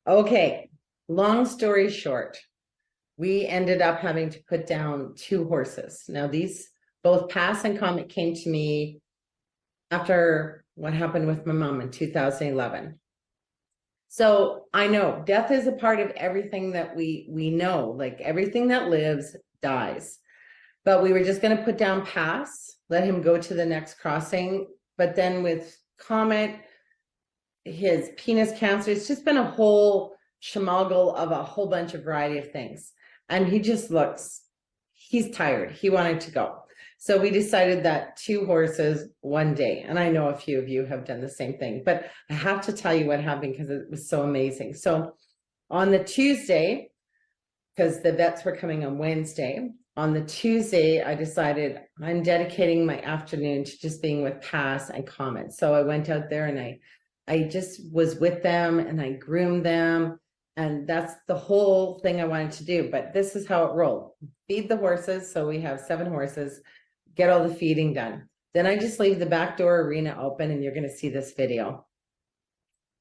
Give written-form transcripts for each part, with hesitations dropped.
Okay, long story short, we ended up having to put down 2 horses. Now, these both Pass and Comet came to me after what happened with my mom in 2011. So I know death is a part of everything that we know, like everything that lives dies. But we were just going to put down Pass, let him go to the next crossing. But then with Comet, his penis cancer, it's just been a whole schmoggle of a whole bunch of variety of things. And he just looks, he's tired. He wanted to go. So we decided that 2 horses one day. And I know a few of you have done the same thing, but I have to tell you what happened because it was so amazing. So on the Tuesday, because the vets were coming on Wednesday, on the Tuesday, I decided I'm dedicating my afternoon to just being with Pass and Comet. So I went out there and I just was with them and I groomed them. And that's the whole thing I wanted to do. But this is how it rolled. Feed the horses. So we have 7 horses, get all the feeding done. Then I just leave the back door arena open and you're going to see this video.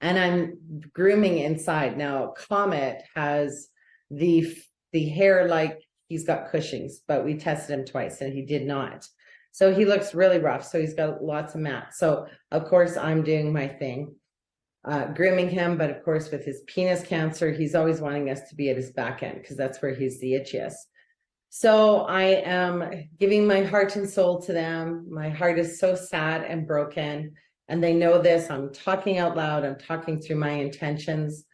And I'm grooming inside. Now, Comet has the hair like he's got Cushing's, but we tested him twice and he did not. So he looks really rough. So he's got lots of mats. So of course I'm doing my thing, grooming him. But of course with his penis cancer, he's always wanting us to be at his back end because that's where he's the itchiest. So I am giving my heart and soul to them. My heart is so sad and broken. And they know this. I'm talking out loud. I'm talking through my intentions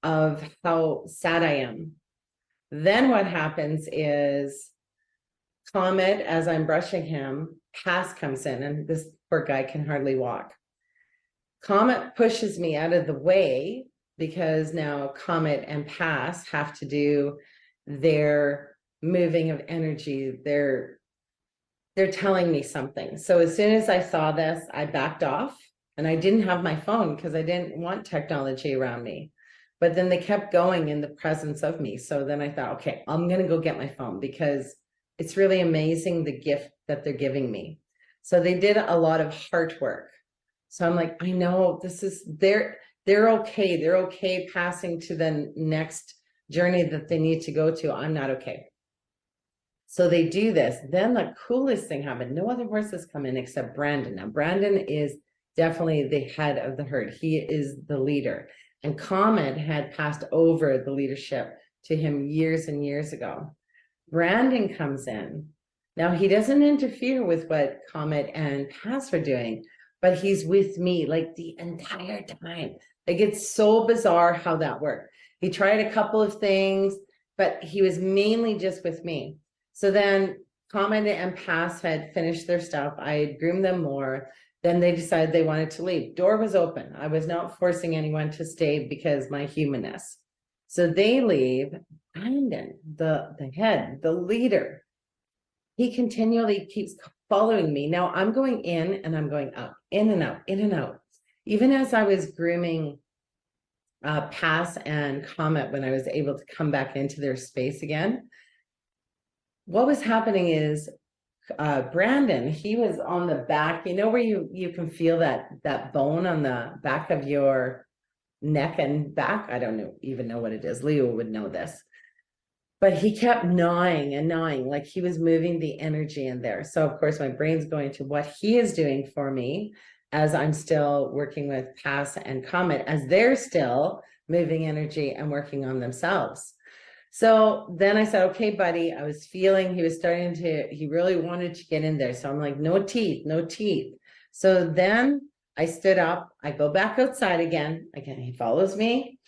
of how sad I am. Then what happens is Comet, as I'm brushing him, Pass comes in and this poor guy can hardly walk. Comet pushes me out of the way because now Comet and Pass have to do their moving of energy. They're telling me something. So as soon as I saw this, I backed off and I didn't have my phone because I didn't want technology around me. But then they kept going in the presence of me. So then I thought, okay, I'm going to go get my phone because it's really amazing the gift that they're giving me. So they did a lot of heart work. So I'm like, I know this is, they're okay. They're okay passing to the next journey that they need to go to. I'm not okay. So they do this. Then the coolest thing happened. No other horses come in except Brandon. Now, Brandon is definitely the head of the herd. He is the leader. And Comet had passed over the leadership to him years and years ago. Brandon comes in. Now, he doesn't interfere with what Comet and Pass are doing, but he's with me like the entire time. Like, it's so bizarre how that worked. He tried a couple of things, but he was mainly just with me. So then Comet and Pass had finished their stuff. I had groomed them more. Then they decided they wanted to leave. Door was open. I was not forcing anyone to stay because my humanness. So they leave. Brandon, the head, the leader, he continually keeps following me. Now I'm going in and I'm going out, in and out, in and out. Even as I was grooming Pass and Comet, when I was able to come back into their space again, what was happening is Brandon, he was on the back, you know, where you can feel that bone on the back of your neck and back. I don't even know what it is. Leo would know this. But he kept gnawing and gnawing, like he was moving the energy in there. So of course my brain's going to what he is doing for me as I'm still working with Pass and Comet, as they're still moving energy and working on themselves. So then I said, okay, buddy, I was feeling he was starting to, he really wanted to get in there. So I'm like, no teeth, no teeth. So then I stood up, I go back outside again, he follows me.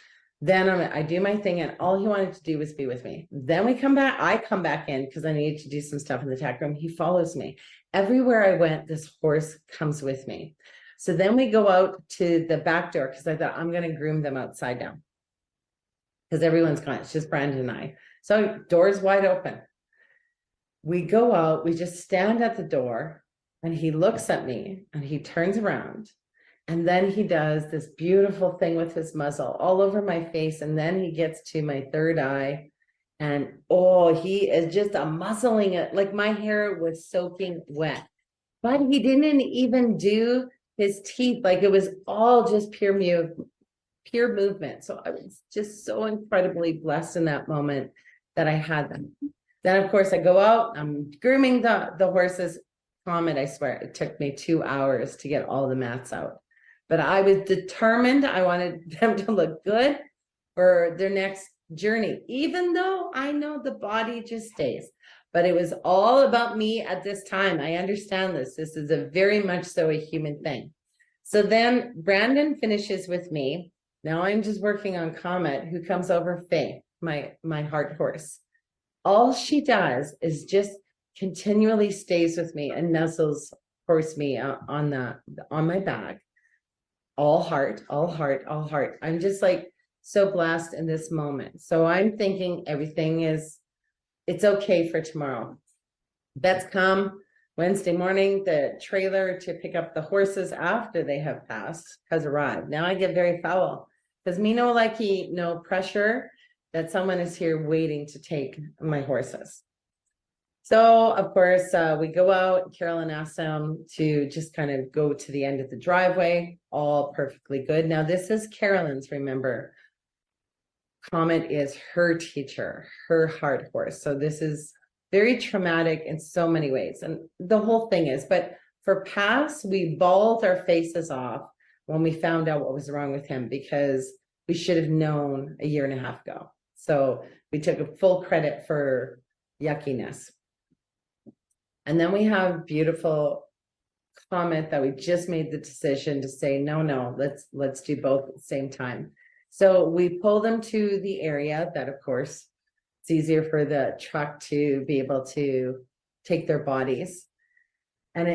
Then I do my thing and all he wanted to do was be with me. Then we come back, I come back in because I needed to do some stuff in the tack room. He follows me. Everywhere I went, this horse comes with me. So then we go out to the back door because I thought I'm going to groom them outside now. Because everyone's gone, it's just Brandon and I. So door's wide open. We go out, we just stand at the door and he looks at me and he turns around. And then he does this beautiful thing with his muzzle all over my face. And then he gets to my third eye and oh, he is just muzzling it. Like my hair was soaking wet, but he didn't even do his teeth. Like it was all just pure pure movement. So I was just so incredibly blessed in that moment that I had them. Then, of course, I go out, I'm grooming the horses. Comet, I swear, it took me 2 hours to get all the mats out. But I was determined. I wanted them to look good for their next journey, even though I know the body just stays. But it was all about me at this time. I understand this. This is a very much so a human thing. So then Brandon finishes with me. Now I'm just working on Comet, who comes over Faye, my heart horse. All she does is just continually stays with me and nuzzles horse me on my back. All heart, all heart, all heart. I'm just like so blessed in this moment. So I'm thinking everything it's okay for tomorrow. Vets come Wednesday morning, the trailer to pick up the horses after they have passed has arrived. Now I get very foul because me no likey, no pressure that someone is here waiting to take my horses. So of course we go out, Carolyn asks them to just kind of go to the end of the driveway, all perfectly good. Now this is Carolyn's, remember, Comet is her teacher, her heart horse. So this is very traumatic in so many ways. And the whole thing is, but for Pass, we bawled our faces off when we found out what was wrong with him because we should have known a year and a half ago. So we took a full credit for yuckiness. And then we have beautiful Comet that we just made the decision to say, no, let's do both at the same time. So we pull them to the area that, of course, it's easier for the truck to be able to take their bodies. And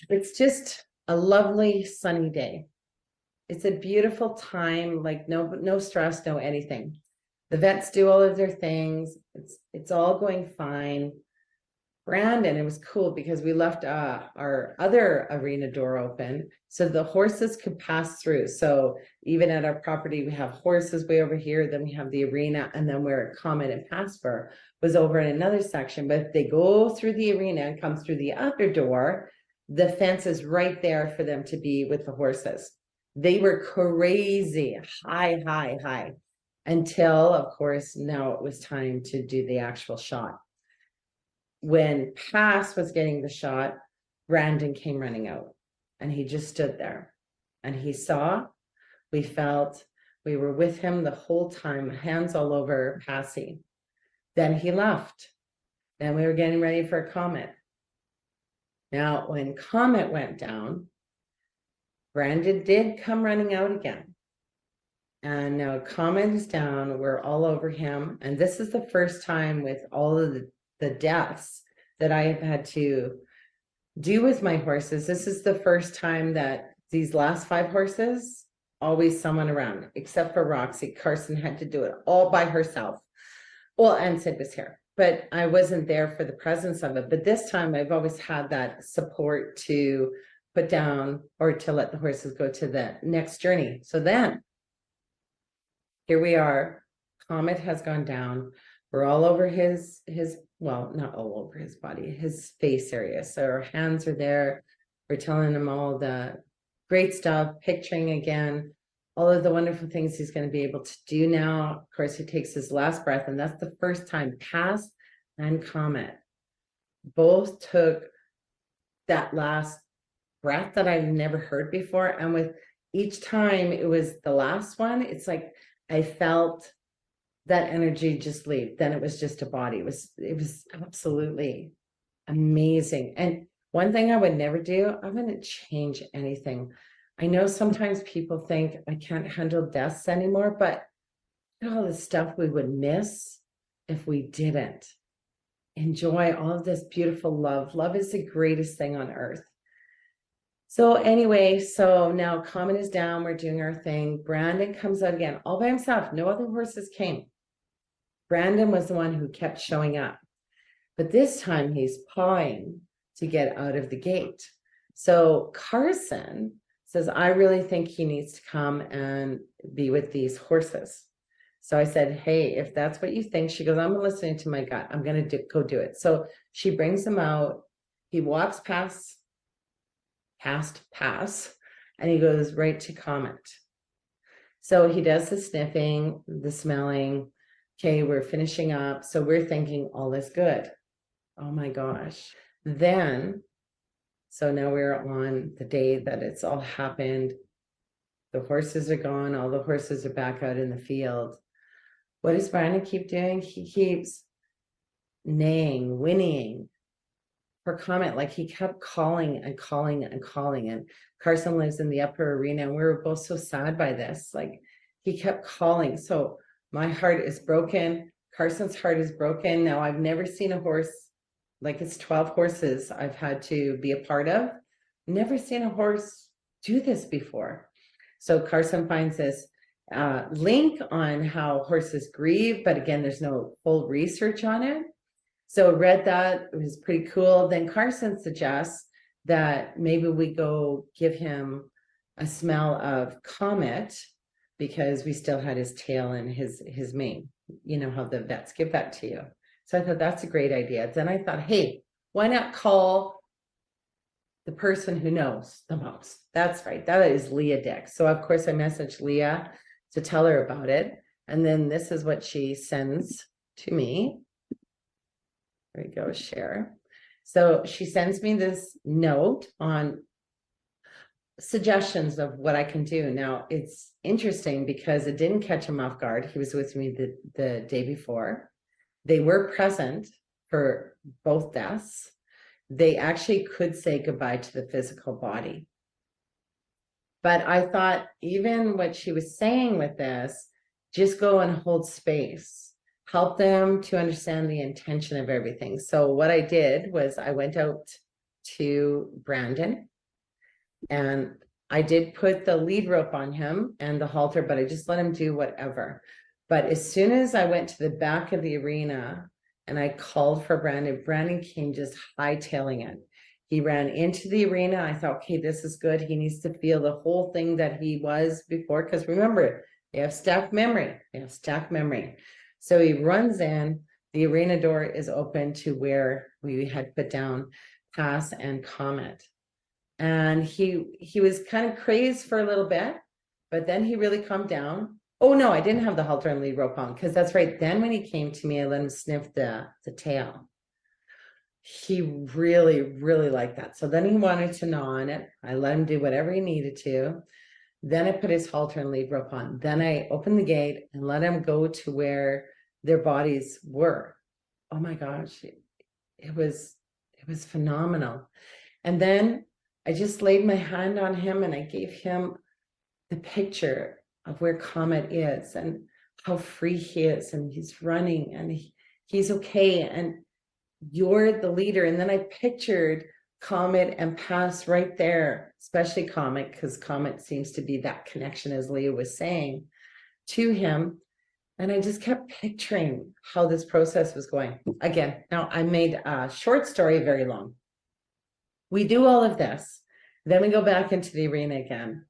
it's just a lovely sunny day. It's a beautiful time, like no stress, no anything. The vets do all of their things. It's all going fine. Brandon, it was cool because we left our other arena door open so the horses could pass through. So even at our property, we have horses way over here, then we have the arena, and then where Comet and Passport was over in another section. But if they go through the arena and come through the other door, the fence is right there for them to be with the horses. They were crazy, high, until, of course, now it was time to do the actual shot. When Pass was getting the shot, Brandon came running out and he just stood there and he saw, we felt, we were with him the whole time, hands all over Passy. Then he left. Then we were getting ready for Comet. Now, when Comet went down, Brandon did come running out again. And now Comet is down, we're all over him. And this is the first time with all of the deaths that I have had to do with my horses. This is the first time that these last 5 horses, always someone around, except for Roxy. Carson had to do it all by herself. Well, and Sid was here, but I wasn't there for the presence of it. But this time I've always had that support to put down or to let the horses go to the next journey. So then here we are, Comet has gone down. We're all over his, well, not all over his body, his face area. So our hands are there. We're telling him all the great stuff, picturing again, all of the wonderful things he's going to be able to do now. Of course, he takes his last breath, and that's the first time Pass and Comet both took that last breath that I've never heard before. And with each time it was the last one, it's like I felt that energy just leave. Then it was just a body. It was absolutely amazing. And one thing I would never do, I wouldn't change anything. I know sometimes people think I can't handle deaths anymore, but all the stuff we would miss if we didn't enjoy all of this beautiful love. Love is the greatest thing on earth. So anyway, so now Comet is down, we're doing our thing. Brandon comes out again, all by himself. No other horses came. Brandon was the one who kept showing up. But this time he's pawing to get out of the gate. So Carson says, I really think he needs to come and be with these horses. So I said, hey, if that's what you think, she goes, I'm listening to my gut. I'm going to go do it. So she brings him out. He walks past Pass, and he goes right to Comet. So he does the sniffing, the smelling. Okay, we're finishing up. So we're thinking all is good. Oh my gosh. Then, so now we're on the day that it's all happened. The horses are gone. All the horses are back out in the field. What does Brandon keep doing? He keeps neighing, whinnying for comment. Like he kept calling and calling and calling. And Carson lives in the upper arena, and we were both so sad by this. Like he kept calling. So my heart is broken. Carson's heart is broken. Now I've never seen a horse, like it's 12 horses I've had to be a part of. Never seen a horse do this before. So Carson finds this link on how horses grieve, but again, there's no full research on it. So read that, it was pretty cool. Then Carson suggests that maybe we go give him a smell of Comet, because we still had his tail and his mane. You know how the vets give that to you. So I thought that's a great idea. Then I thought, hey, why not call the person who knows the most? That's right, that is Leah Dick. So of course I messaged Leah to tell her about it. And then this is what she sends to me. There we go, share. So she sends me this note on suggestions of what I can do. Now it's interesting because it didn't catch him off guard. He was with me the day before. They were present for both deaths. They actually could say goodbye to the physical body. But I thought even what she was saying with this, just go and hold space, help them to understand the intention of everything. So what I did was I went out to Brandon, and I did put the lead rope on him and the halter, but I just let him do whatever. But as soon as I went to the back of the arena and I called for Brandon, Brandon came just hightailing it. He ran into the arena. I thought, okay, this is good. He needs to feel the whole thing that he was before. Because remember, they have stacked memory. They have stacked memory. So he runs in. The arena door is open to where we had put down Pass and Comet. And he was kind of crazed for a little bit, but then he really calmed down. Oh no, I didn't have the halter and lead rope on, because that's right. Then when he came to me, I let him sniff the tail. He really, really liked that. So then he wanted to gnaw on it. I let him do whatever he needed to. Then I put his halter and lead rope on. Then I opened the gate and let him go to where their bodies were. Oh my gosh, it was phenomenal. And then I just laid my hand on him and I gave him the picture of where Comet is and how free he is, and he's running and he's okay, and you're the leader. And then I pictured Comet and Pass right there, especially Comet, because Comet seems to be that connection, as Leah was saying, to him. And I just kept picturing how this process was going. Again, now I made a short story very long. We do all of this. Then we go back into the arena again.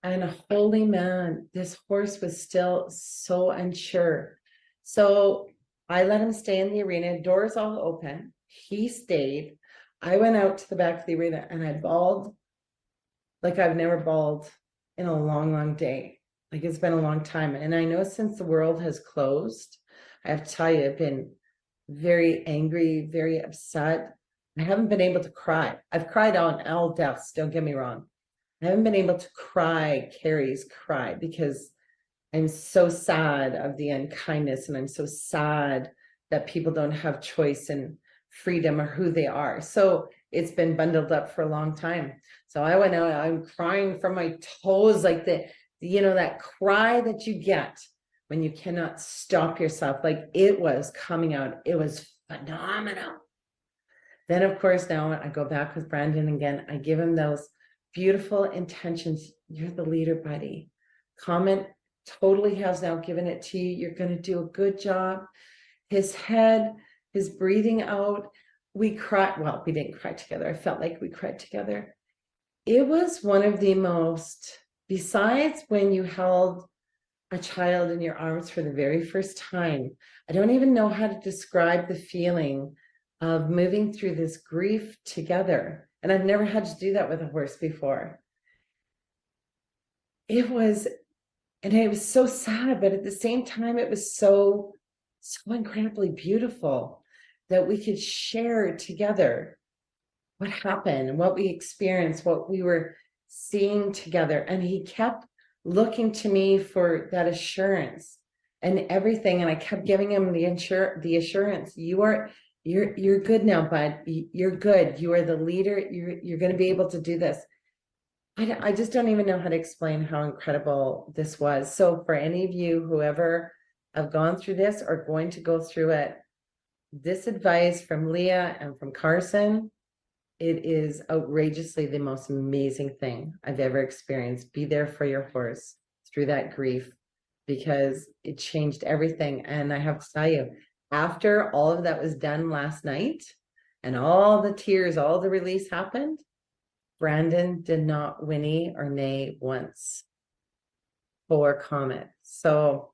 And holy man, this horse was still so unsure. So I let him stay in the arena, doors all open. He stayed. I went out to the back of the arena and I bawled like I've never bawled in a long, long day. Like it's been a long time. And I know since the world has closed, I have to tell you, I've been very angry, very upset. I haven't been able to cry. I've cried on all deaths, don't get me wrong. I haven't been able to cry, Carrie's cry, because I'm so sad of the unkindness, and I'm so sad that people don't have choice and freedom or who they are. So it's been bundled up for a long time. So I went out, I'm crying from my toes, like that cry that you get when you cannot stop yourself. Like it was coming out. It was phenomenal. Then of course, now I go back with Brandon again. I give him those beautiful intentions. You're the leader, buddy. Comet totally has now given it to you. You're going to do a good job. His head, his breathing out. We cried. Well, we didn't cry together. I felt like we cried together. It was one of the most, besides when you held a child in your arms for the very first time, I don't even know how to describe the feeling of moving through this grief together. And I've never had to do that with a horse before. It was And it was so sad, but at the same time, it was so incredibly beautiful that we could share together what happened and what we experienced, what we were seeing together. And he kept looking to me for that assurance and everything. And I kept giving him the assurance. You're good now, bud. You're good. You are the leader. You're going to be able to do this. I just don't even know how to explain how incredible this was. So for any of you who ever have gone through this or going to go through it, this advice from Leah and from Carson, it is outrageously the most amazing thing I've ever experienced. Be there for your horse through that grief, because it changed everything. And I have to tell you, after all of that was done last night and all the tears, all the release happened, Brandon did not whinny or neigh once for Comet. So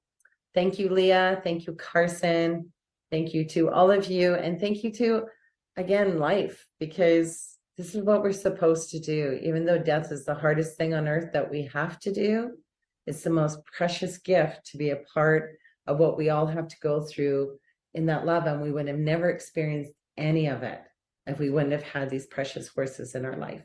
thank you, Leah. Thank you, Carson. Thank you to all of you. And thank you to, again, life, because this is what we're supposed to do. Even though death is the hardest thing on earth that we have to do, it's the most precious gift to be a part of what we all have to go through in that love. And we would have never experienced any of it if we wouldn't have had these precious horses in our life.